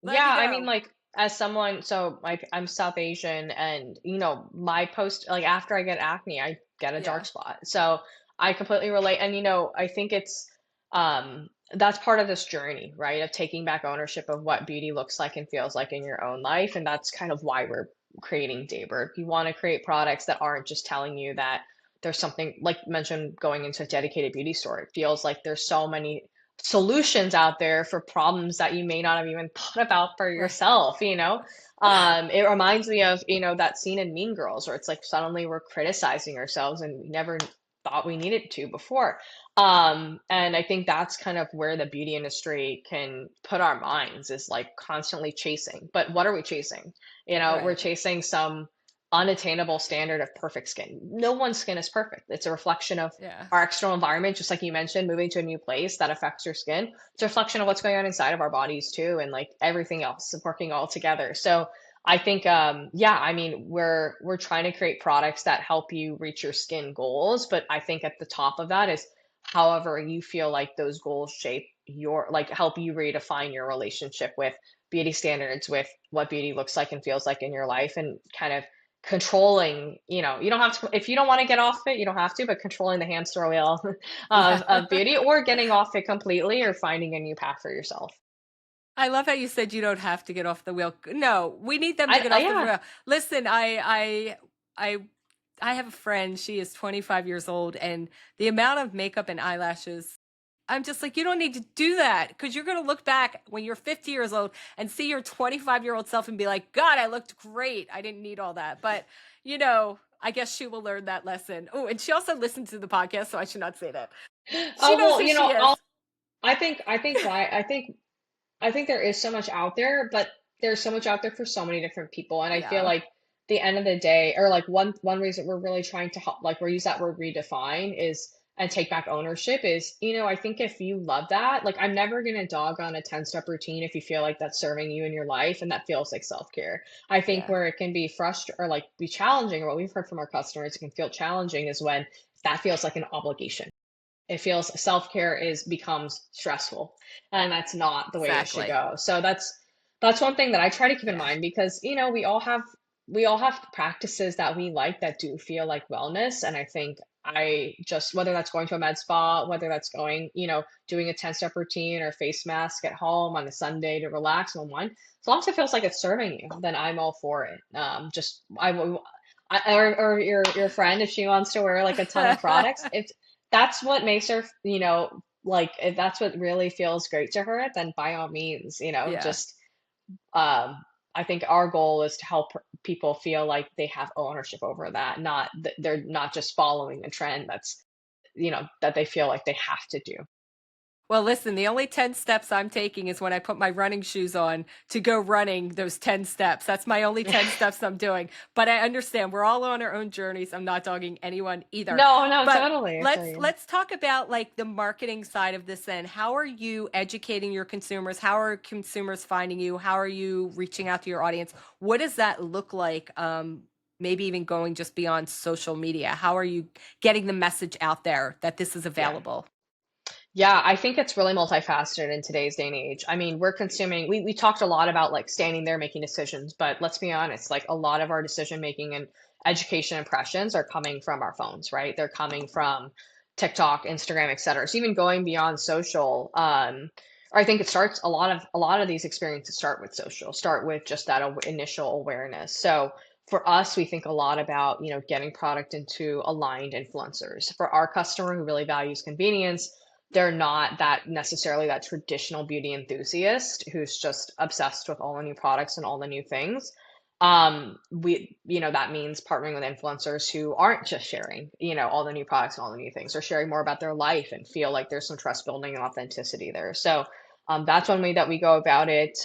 Let me Yeah, I mean, know. like, as someone, so like I'm South Asian, and my post, like after I get acne, I get a dark Yeah. spot. So I completely relate. And I think that's part of this journey, right? Of taking back ownership of what beauty looks like and feels like in your own life. And that's kind of why we're creating Daybird. We want to create products that aren't just telling you that there's something, like mentioned, going into a dedicated beauty store. It feels like there's so many solutions out there for problems that you may not have even thought about for Right. yourself, you know? It reminds me of, that scene in Mean Girls where it's like suddenly we're criticizing ourselves and we never thought we needed to before. And I think that's kind of where the beauty industry can put our minds, is like constantly chasing. But what are we chasing? We're Right. chasing some unattainable standard of perfect skin. No one's skin is perfect. It's a reflection of Yeah. our external environment, just like you mentioned, moving to a new place that affects your skin. It's a reflection of what's going on inside of our bodies too, and like everything else working all together. So I think, yeah, I mean, we're trying to create products that help you reach your skin goals, but I think at the top of that is however you feel like those goals shape your, like, help you redefine your relationship with beauty standards, with what beauty looks like and feels like in your life, and kind of controlling, you don't have to, if you don't want to get off it, you don't have to, but controlling the hamster wheel Yeah. of beauty, or getting off it completely, or finding a new path for yourself. I love how you said you don't have to get off the wheel. No, we need them to get off the Yeah. wheel. Listen, I I have a friend, she is 25 years old, and the amount of makeup and eyelashes, I'm just like, you don't need to do that because you're going to look back when you're 50 years old and see your 25-year-old self and be like, God, I looked great. I didn't need all that. But, I guess she will learn that lesson. Oh, and she also listens to the podcast, so I should not say that. She Oh knows well, who she is. I think there is so much out there, but there's so much out there for so many different people. And I feel Yeah. like the end of the day, or like one reason we're really trying to help, like we use that word redefine, is and take back ownership is, I think if you love that, like I'm never gonna dog on a 10-step routine if you feel like that's serving you in your life and that feels like self-care. I think Yeah. where it can be frustrating or like be challenging, or what we've heard from our customers, it can feel challenging is when that feels like an obligation. It feels self-care is becomes stressful, and that's not the way it should Exactly. go. So that's one thing that I try to keep in Yeah. mind, because we all have practices that we like that do feel like wellness. And I think I just, whether that's going to a med spa, whether that's going, doing a 10-step routine or face mask at home on a Sunday to relax and unwind, as long as it feels like it's serving you, then I'm all for it. Just or your friend, if she wants to wear like a ton of products, if that's what makes her, like if that's what really feels great to her, then by all means, Yeah. just um I think our goal is to help people feel like they have ownership over that, not that they're not just following a trend that's, that they feel like they have to do. Well, listen, the only 10 steps I'm taking is when I put my running shoes on to go running those 10 steps. That's my only 10 steps I'm doing. But I understand we're all on our own journeys. I'm not dogging anyone either. No, no, But totally. I feel let's you. let's talk about like the marketing side of this then. How are you educating your consumers? How are consumers finding you? How are you reaching out to your audience? What does that look like? Maybe even going just beyond social media. How are you getting the message out there that this is Yeah. available? Yeah, I think it's really multifaceted in today's day and age. I mean, we talked a lot about like standing there making decisions, but let's be honest, like a lot of our decision making and education impressions are coming from our phones, right? They're coming from TikTok, Instagram, et cetera. So even going beyond social, I think it starts, a lot of these experiences start with social, start with just that initial awareness. So for us, we think a lot about, getting product into aligned influencers. For our customer who really values convenience, they're not that necessarily that traditional beauty enthusiast who's just obsessed with all the new products and all the new things. That means partnering with influencers who aren't just sharing, all the new products and all the new things. They're sharing more about their life and feel like there's some trust building and authenticity there. So that's one way that we go about it.